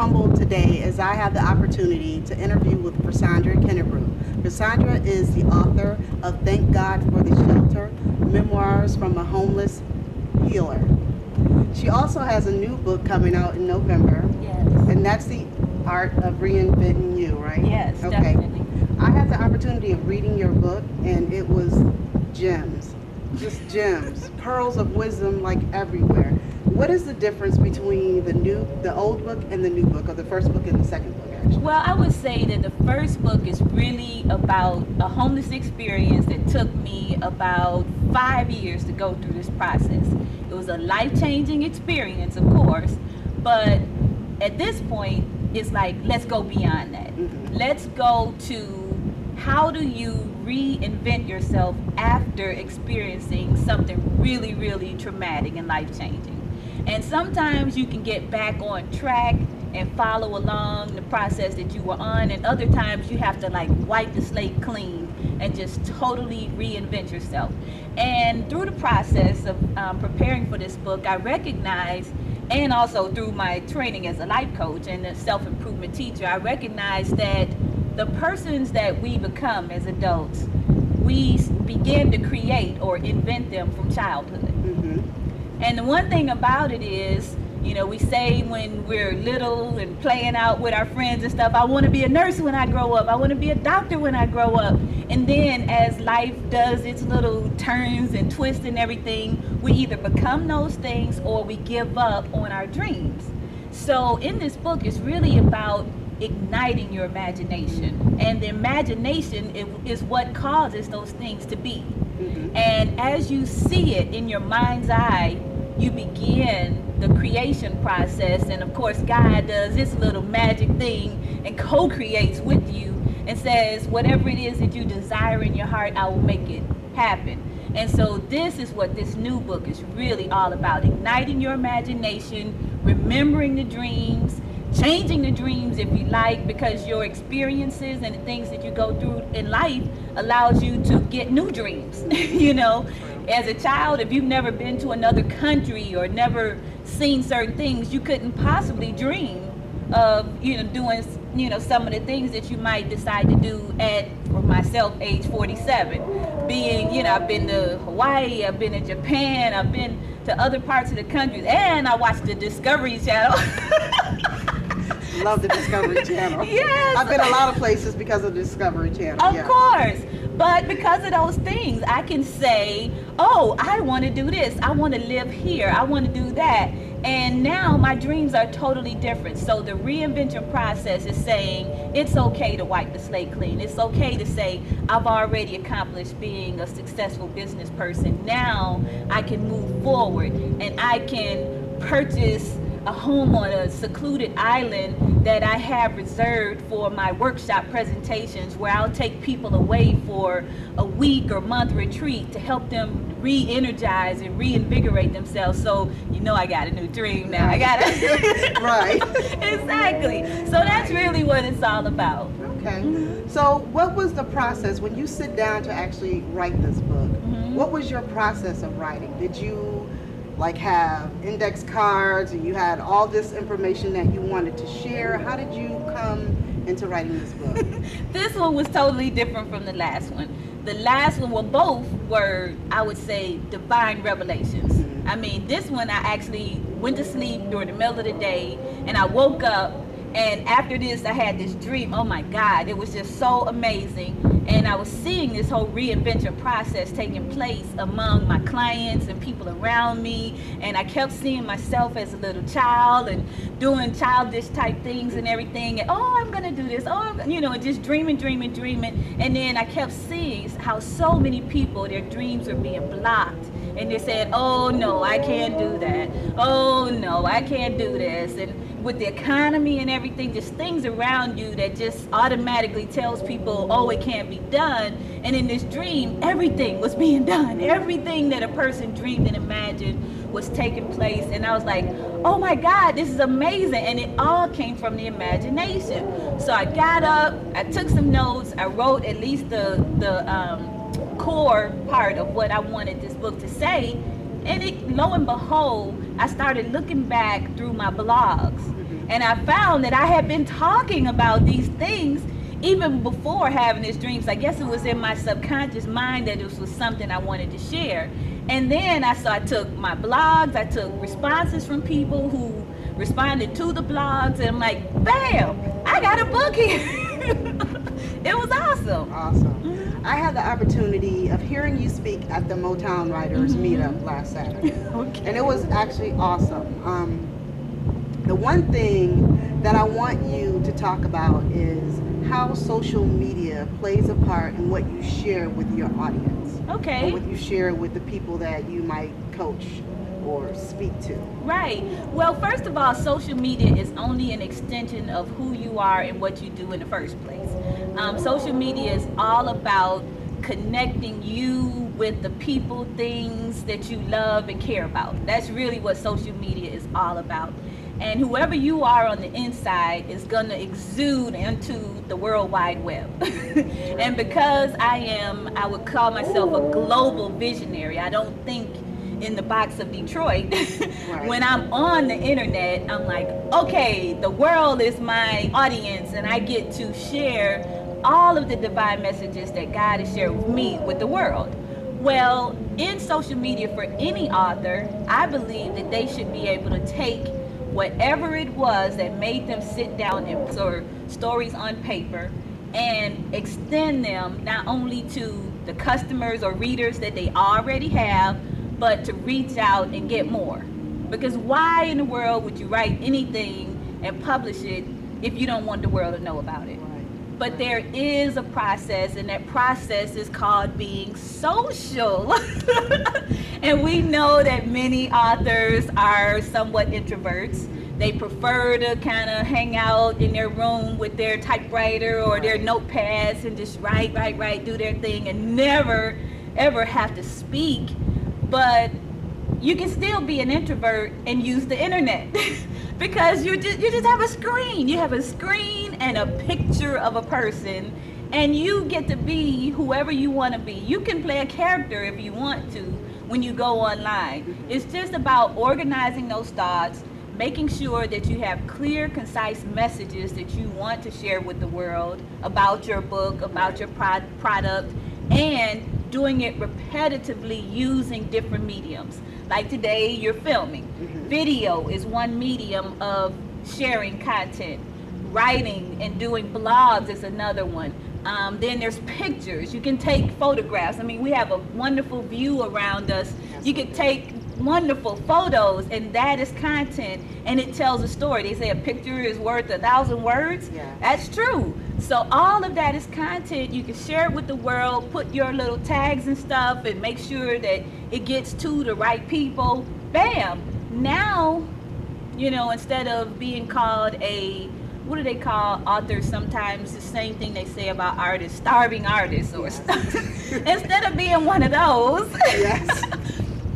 humbled today as I have the opportunity to interview with Versandra Kennebrew. Versandra is the author of Thank God for the Shelter, Memoirs from a Homeless Healer. She also has a new book coming out in November. Yes. And that's The Art of Reinventing You, right? Yes, okay. Definitely. I had the opportunity of reading your book, and it was gems. Just gems. Pearls of wisdom like everywhere. What is the difference between the old book and the new book, or the first book and the second book, actually? Well, I would say that the first book is really about a homeless experience that took me about 5 years to go through this process. It was a life-changing experience, of course, but at this point, it's like, let's go beyond that. Mm-hmm. Let's go to how do you reinvent yourself after experiencing something really, really traumatic and life-changing. And sometimes you can get back on track and follow along the process that you were on, and other times you have to like wipe the slate clean and just totally reinvent yourself. And through the process of preparing for this book, I recognized, and also through my training as a life coach and a self-improvement teacher, I recognized that the persons that we become as adults, we begin to create or invent them from childhood. Mm-hmm. And the one thing about it is, you know, we say when we're little and playing out with our friends and stuff, I want to be a nurse when I grow up. I want to be a doctor when I grow up. And then as life does its little turns and twists and everything, we either become those things or we give up on our dreams. So in this book, it's really about igniting your imagination. And the imagination is what causes those things to be. Mm-hmm. And as you see it in your mind's eye, you begin the creation process, and of course God does this little magic thing and co-creates with you and says, whatever it is that you desire in your heart, I will make it happen. And so this is what this new book is really all about: igniting your imagination, remembering the dreams, changing the dreams if you like, because your experiences and the things that you go through in life allows you to get new dreams. You know, as a child, if you've never been to another country or never seen certain things, you couldn't possibly dream of, you know, doing, you know, some of the things that you might decide to do at, for myself, age 47. Being, you know, I've been to Hawaii, I've been to Japan, I've been to other parts of the country, and I watched the Discovery Channel. Love the Discovery Channel. Yes. I've been a lot of places because of the Discovery Channel. Of course. But because of those things, I can say, oh, I want to do this. I want to live here. I want to do that. And now my dreams are totally different. So the reinvention process is saying it's okay to wipe the slate clean. It's okay to say I've already accomplished being a successful business person. Now I can move forward and I can purchase a home on a secluded island that I have reserved for my workshop presentations, where I'll take people away for a week or month retreat to help them re-energize and reinvigorate themselves. So, you know, I got a new dream now. I got it. Right. Exactly. So that's really what it's all about. Okay. So what was the process when you sit down to actually write this book? Mm-hmm. What was your process of writing? Did you like have index cards and you had all this information that you wanted to share? How did you come into writing this book? This one was totally different from the last one. The last one, well, both were, I would say, divine revelations. Mm-hmm. I mean, this one I actually went to sleep during the middle of the day and I woke up, and after this I had this dream. Oh my God, it was just so amazing. And I was seeing this whole reinvention process taking place among my clients and people around me. And I kept seeing myself as a little child and doing childish type things and everything. And, oh, I'm going to do this. Oh, you know, just dreaming. And then I kept seeing how so many people, their dreams are being blocked. And they said, oh, no, I can't do that. Oh, no, I can't do this. And with the economy and everything, just things around you that just automatically tells people, oh, it can't be done. And in this dream, everything was being done. Everything that a person dreamed and imagined was taking place. And I was like, oh my God, this is amazing. And it all came from the imagination. So I got up, I took some notes, I wrote at least the core part of what I wanted this book to say. And it, lo and behold, I started looking back through my blogs. And I found that I had been talking about these things even before having these dreams. I guess it was in my subconscious mind that this was something I wanted to share. And then I took my blogs, I took responses from people who responded to the blogs, and I'm like, bam, I got a book here. It was awesome. Awesome. I had the opportunity of hearing you speak at the Motown Writers meetup last Saturday. Okay. And it was actually awesome. The one thing that I want you to talk about is how social media plays a part in what you share with your audience. Okay. Or what you share with the people that you might coach or speak to. Right. Well, first of all, social media is only an extension of who you are and what you do in the first place. Social media is all about connecting you with the people, things that you love and care about. That's really what social media is all about. And whoever you are on the inside is going to exude into the World Wide Web. And because I would call myself a global visionary. I don't think in the box of Detroit. Right. When I'm on the internet, I'm like, okay, the world is my audience, and I get to share all of the divine messages that God has shared with me with the world. Well, in social media, for any author, I believe that they should be able to take whatever it was that made them sit down and put stories on paper and extend them not only to the customers or readers that they already have, but to reach out and get more. Because why in the world would you write anything and publish it if you don't want the world to know about it? But there is a process, and that process is called being social. And we know that many authors are somewhat introverts. They prefer to kind of hang out in their room with their typewriter or their notepads and just write, do their thing and never, ever have to speak. But you can still be an introvert and use the internet because you just have a screen. You have a screen and a picture of a person, and you get to be whoever you want to be. You can play a character if you want to when you go online. It's just about organizing those thoughts, making sure that you have clear, concise messages that you want to share with the world about your book, about your product, and doing it repetitively using different mediums. Like today, you're filming. Video is one medium of sharing content. Writing and doing blogs is another one. Then there's pictures. You can take photographs. I mean, we have a wonderful view around us. You can take wonderful photos, and that is content, and it tells a story. They say a picture is worth 1,000 words. Yeah. That's true. So all of that is content. You can share it with the world, put your little tags and stuff, and make sure that it gets to the right people. Bam! Now, you know, instead of being called a, what do they call authors sometimes? The same thing they say about artists, starving artists, or instead of being one of those, Yes.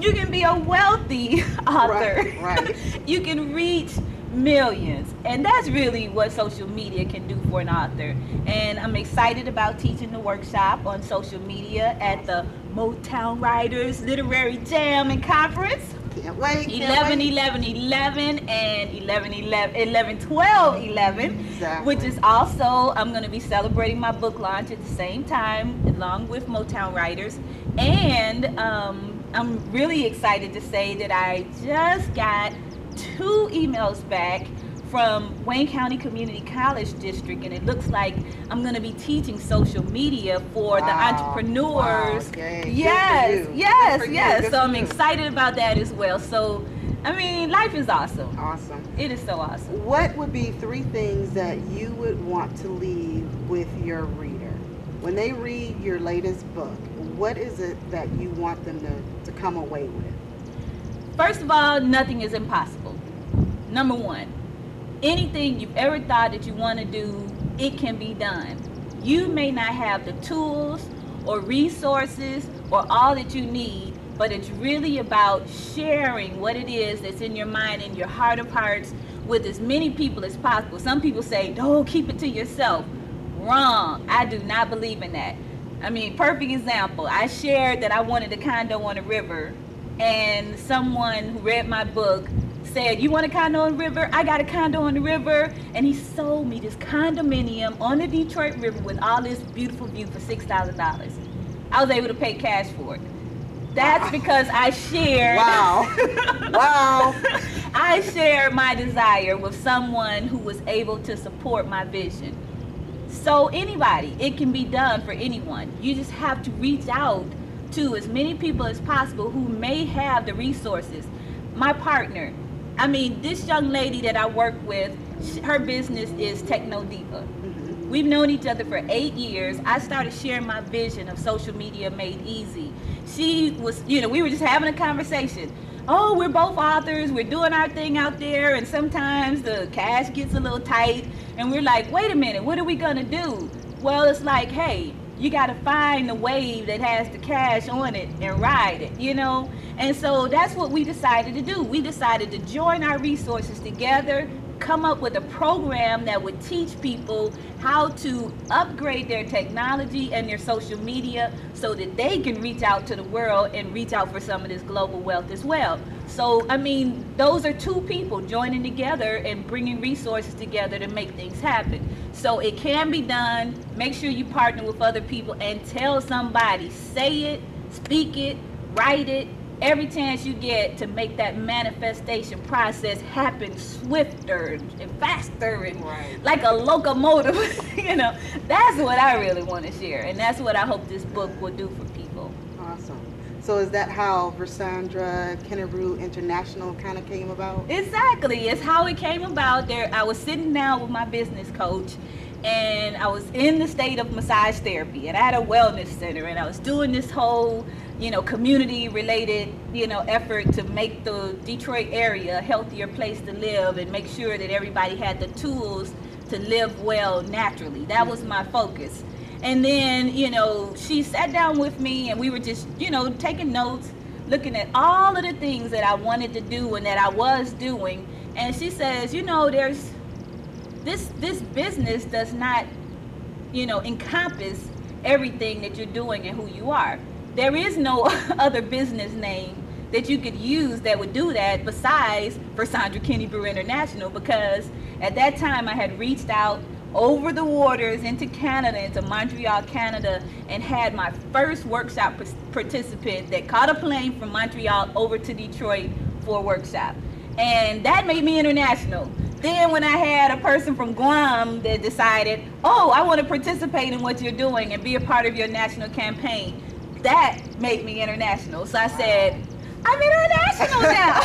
you can be a wealthy author. Right. You can reach millions, and that's really what social media can do for an author. And I'm excited about teaching the workshop on social media at the Motown Writers Literary Jam and Conference. Can't wait. 11/11/11 and 11/12/11, Exactly. which is also, I'm going to be celebrating my book launch at the same time along with Motown Writers. And I'm really excited to say that I just got 2 emails back from Wayne County Community College District, and it looks like I'm going to be teaching social media for the entrepreneurs. Wow. Yay. Yes, Good yes, for you. yes. Good So for I'm you. excited about that as well. So, I mean, life is awesome. Awesome. It is so awesome. What would be 3 things that you would want to leave with your reader? When they read your latest book, what is it that you want them to come away with? First of all, nothing is impossible. Number 1, anything you've ever thought that you want to do, it can be done. You may not have the tools or resources or all that you need, but it's really about sharing what it is that's in your mind and your heart of hearts with as many people as possible. Some people say, no, keep it to yourself. Wrong. I do not believe in that. I mean, perfect example. I shared that I wanted a condo on a river, and someone who read my book said, you want a condo on the river? I got a condo on the river. And he sold me this condominium on the Detroit River with all this beautiful view for $6,000. I was able to pay cash for it. That's because I shared. Wow. Wow. I shared my desire with someone who was able to support my vision. So anybody, it can be done for anyone. You just have to reach out to as many people as possible who may have the resources. My partner, I mean, this young lady that I work with, her business is Techno Diva. We've known each other for 8 years. I started sharing my vision of social media made easy. She was, you know, we were just having a conversation. Oh, we're both authors, we're doing our thing out there, and sometimes the cash gets a little tight, and we're like, wait a minute, what are we gonna do? Well, it's like, hey, you gotta find the wave that has the cash on it and ride it, you know? And so that's what we decided to do. We decided to join our resources together, come up with a program that would teach people how to upgrade their technology and their social media so that they can reach out to the world and reach out for some of this global wealth as well. So, I mean, those are two people joining together and bringing resources together to make things happen. So it can be done. Make sure you partner with other people and tell somebody, say it, speak it, write it, every chance you get to make that manifestation process happen swifter and faster and like a locomotive. You know, that's what I really want to share, and that's what I hope this book will do for people. Awesome. So is that how Versandra Kennebrew International kind of came about? Exactly. It's how it came about. There, I was sitting down with my business coach, and I was in the state of massage therapy, and I had a wellness center, and I was doing this whole, you know, community related, you know, effort to make the Detroit area a healthier place to live and make sure that everybody had the tools to live well naturally. That was my focus. And then, you know, she sat down with me and we were just, you know, taking notes, looking at all of the things that I wanted to do and that I was doing. And she says, you know, there's this business does not, you know, encompass everything that you're doing and who you are. There is no other business name that you could use that would do that besides Versandra Kennebrew International, because at that time I had reached out over the waters into Canada, into Montreal, Canada, and had my first workshop participant that caught a plane from Montreal over to Detroit for a workshop. And that made me international. Then when I had a person from Guam that decided, oh, I want to participate in what you're doing and be a part of your national campaign, that made me international. So I said, I'm international now.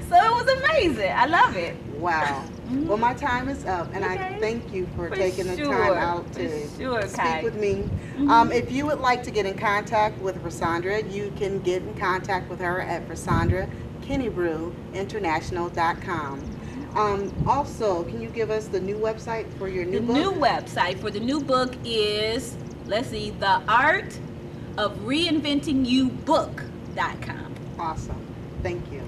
So it was amazing. I love it. Wow. Well, my time is up, and I thank you for taking the time out to speak with me. If you would like to get in contact with Versandra, you can get in contact with her at VersandraKennebrew.com. Also, can you give us the new website for your new book? The new website for the new book is, let's see, The Art of Reinventing You book.com. Awesome. Thank you.